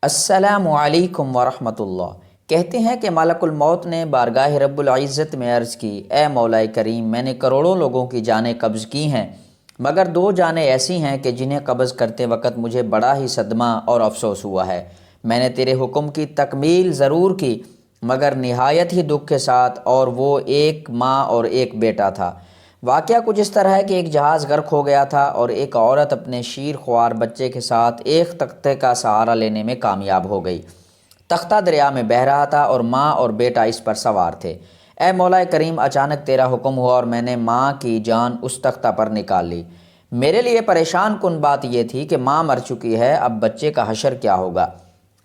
السلام علیکم ورحمۃ اللہ۔ کہتے ہیں کہ ملک الموت نے بارگاہ رب العزت میں عرض کی، اے مولا کریم، میں نے کروڑوں لوگوں کی جانیں قبض کی ہیں، مگر دو جانیں ایسی ہیں کہ جنہیں قبض کرتے وقت مجھے بڑا ہی صدمہ اور افسوس ہوا ہے۔ میں نے تیرے حکم کی تکمیل ضرور کی مگر نہایت ہی دکھ کے ساتھ، اور وہ ایک ماں اور ایک بیٹا تھا۔ واقعہ کچھ اس طرح ہے کہ ایک جہاز غرق ہو گیا تھا اور ایک عورت اپنے شیر خوار بچے کے ساتھ ایک تختے کا سہارا لینے میں کامیاب ہو گئی۔ تختہ دریا میں بہہ رہا تھا اور ماں اور بیٹا اس پر سوار تھے۔ اے مولا کریم، اچانک تیرا حکم ہوا اور میں نے ماں کی جان اس تختہ پر نکال لی۔ میرے لیے پریشان کن بات یہ تھی کہ ماں مر چکی ہے، اب بچے کا حشر کیا ہوگا؟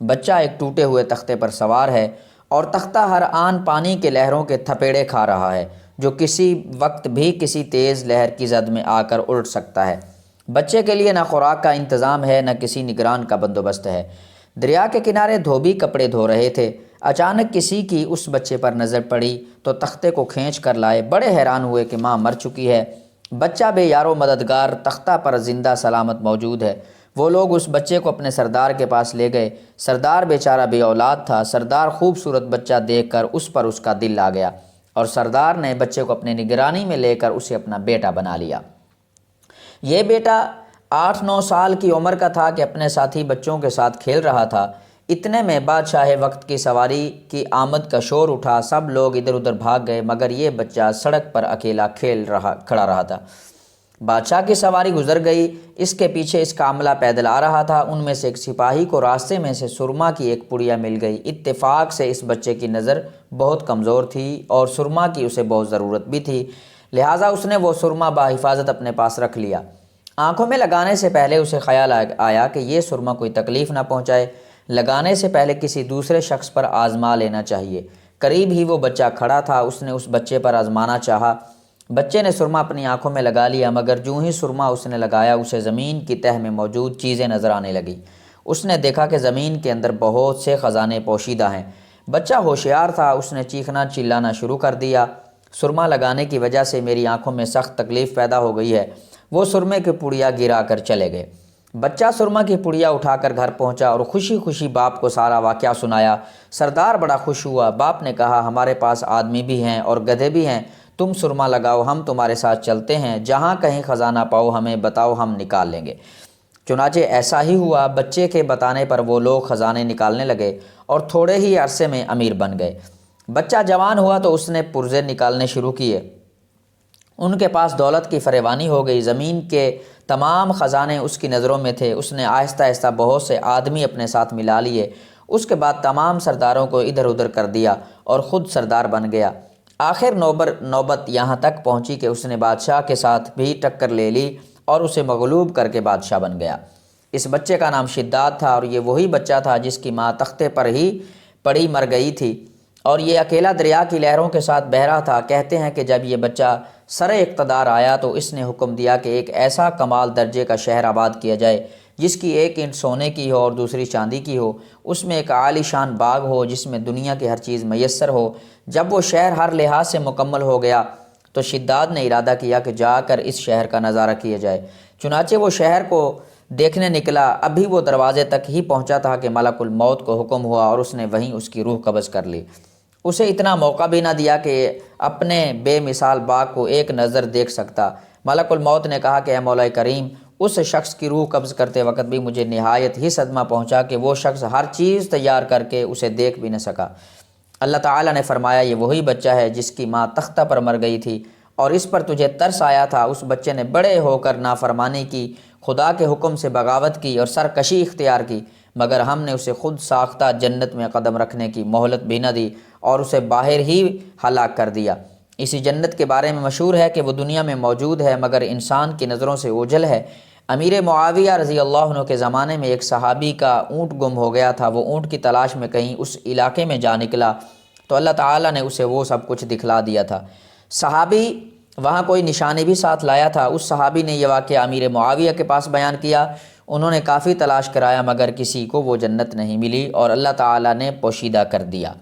بچہ ایک ٹوٹے ہوئے تختے پر سوار ہے اور تختہ ہر آن پانی کے لہروں کے تھپیڑے کھا رہا ہے، جو کسی وقت بھی کسی تیز لہر کی زد میں آ کر الٹ سکتا ہے۔ بچے کے لیے نہ خوراک کا انتظام ہے، نہ کسی نگران کا بندوبست ہے۔ دریا کے کنارے دھوبی کپڑے دھو رہے تھے، اچانک کسی کی اس بچے پر نظر پڑی تو تختے کو کھینچ کر لائے۔ بڑے حیران ہوئے کہ ماں مر چکی ہے، بچہ بے یار و مددگار تختہ پر زندہ سلامت موجود ہے۔ وہ لوگ اس بچے کو اپنے سردار کے پاس لے گئے۔ سردار بیچارہ بے اولاد تھا۔ سردار خوبصورت بچہ دیکھ کر اس پر اس کا دل آ گیا اور سردار نے بچے کو اپنے نگرانی میں لے کر اسے اپنا بیٹا بنا لیا۔ یہ بیٹا 8-9 سال کی عمر کا تھا کہ اپنے ساتھی بچوں کے ساتھ کھیل رہا تھا۔ اتنے میں بادشاہ وقت کی سواری کی آمد کا شور اٹھا، سب لوگ ادھر ادھر بھاگ گئے مگر یہ بچہ سڑک پر اکیلا کھڑا رہا تھا۔ بادشاہ کی سواری گزر گئی، اس کے پیچھے اس کا عملہ پیدل آ رہا تھا۔ ان میں سے ایک سپاہی کو راستے میں سے سرما کی ایک پڑیا مل گئی۔ اتفاق سے اس بچے کی نظر بہت کمزور تھی اور سرما کی اسے بہت ضرورت بھی تھی، لہٰذا اس نے وہ سرما بحفاظت اپنے پاس رکھ لیا۔ آنکھوں میں لگانے سے پہلے اسے خیال آیا کہ یہ سرما کوئی تکلیف نہ پہنچائے، لگانے سے پہلے کسی دوسرے شخص پر آزما لینا چاہیے۔ قریب ہی وہ بچہ کھڑا تھا، اس نے اس بچے پر آزمانا چاہا۔ بچے نے سرما اپنی آنکھوں میں لگا لیا مگر جوں ہی سرما اس نے لگایا، اسے زمین کی تہہ میں موجود چیزیں نظر آنے لگیں۔ اس نے دیکھا کہ زمین کے اندر بہت سے خزانے پوشیدہ ہیں۔ بچہ ہوشیار تھا، اس نے چیخنا چلانا شروع کر دیا، سرما لگانے کی وجہ سے میری آنکھوں میں سخت تکلیف پیدا ہو گئی ہے۔ وہ سرمے کی پڑیا گرا کر چلے گئے۔ بچہ سرما کی پڑیا اٹھا کر گھر پہنچا اور خوشی خوشی باپ کو سارا واقعہ سنایا۔ سردار بڑا خوش ہوا۔ باپ نے کہا، ہمارے پاس آدمی بھی ہیں اور گدھے بھی ہیں، تم سرما لگاؤ، ہم تمہارے ساتھ چلتے ہیں، جہاں کہیں خزانہ پاؤ ہمیں بتاؤ، ہم نکال لیں گے۔ چنانچہ ایسا ہی ہوا۔ بچے کے بتانے پر وہ لوگ خزانے نکالنے لگے اور تھوڑے ہی عرصے میں امیر بن گئے۔ بچہ جوان ہوا تو اس نے پرزے نکالنے شروع کیے، ان کے پاس دولت کی فراوانی ہو گئی، زمین کے تمام خزانے اس کی نظروں میں تھے۔ اس نے آہستہ آہستہ بہت سے آدمی اپنے ساتھ ملا لیے، اس کے بعد تمام سرداروں کو ادھر ادھر کر دیا اور خود سردار بن گیا۔ آخر نوبت یہاں تک پہنچی کہ اس نے بادشاہ کے ساتھ بھی ٹکر لے لی اور اسے مغلوب کر کے بادشاہ بن گیا۔ اس بچے کا نام شداد تھا اور یہ وہی بچہ تھا جس کی ماں تختے پر ہی پڑی مر گئی تھی اور یہ اکیلا دریا کی لہروں کے ساتھ بہہ رہا تھا۔ کہتے ہیں کہ جب یہ بچہ سر اقتدار آیا تو اس نے حکم دیا کہ ایک ایسا کمال درجے کا شہر آباد کیا جائے جس کی ایک اینٹ سونے کی ہو اور دوسری چاندی کی ہو، اس میں ایک عالی شان باغ ہو جس میں دنیا کی ہر چیز میسر ہو۔ جب وہ شہر ہر لحاظ سے مکمل ہو گیا تو شداد نے ارادہ کیا کہ جا کر اس شہر کا نظارہ کیا جائے۔ چنانچہ وہ شہر کو دیکھنے نکلا۔ ابھی وہ دروازے تک ہی پہنچا تھا کہ ملک الموت کو حکم ہوا اور اس نے وہیں اس کی روح قبض کر لی۔ اسے اتنا موقع بھی نہ دیا کہ اپنے بے مثال باغ کو ایک نظر دیکھ سکتا۔ ملک الموت نے کہا کہ اے مولا کریم، اس شخص کی روح قبض کرتے وقت بھی مجھے نہایت ہی صدمہ پہنچا کہ وہ شخص ہر چیز تیار کر کے اسے دیکھ بھی نہ سکا۔ اللہ تعالیٰ نے فرمایا، یہ وہی بچہ ہے جس کی ماں تختہ پر مر گئی تھی اور اس پر تجھے ترس آیا تھا۔ اس بچے نے بڑے ہو کر نافرمانی کی، خدا کے حکم سے بغاوت کی اور سرکشی اختیار کی، مگر ہم نے اسے خود ساختہ جنت میں قدم رکھنے کی مہلت بھی نہ دی اور اسے باہر ہی ہلاک کر دیا۔ اسی جنت کے بارے میں مشہور ہے کہ وہ دنیا میں موجود ہے مگر انسان کی نظروں سے اوجھل ہے۔ امیر معاویہ رضی اللہ عنہ کے زمانے میں ایک صحابی کا اونٹ گم ہو گیا تھا۔ وہ اونٹ کی تلاش میں کہیں اس علاقے میں جا نکلا تو اللہ تعالیٰ نے اسے وہ سب کچھ دکھلا دیا تھا۔ صحابی وہاں کوئی نشانی بھی ساتھ لایا تھا۔ اس صحابی نے یہ واقعہ امیر معاویہ کے پاس بیان کیا۔ انہوں نے کافی تلاش کرایا مگر کسی کو وہ جنت نہیں ملی اور اللہ تعالیٰ نے پوشیدہ کر دیا۔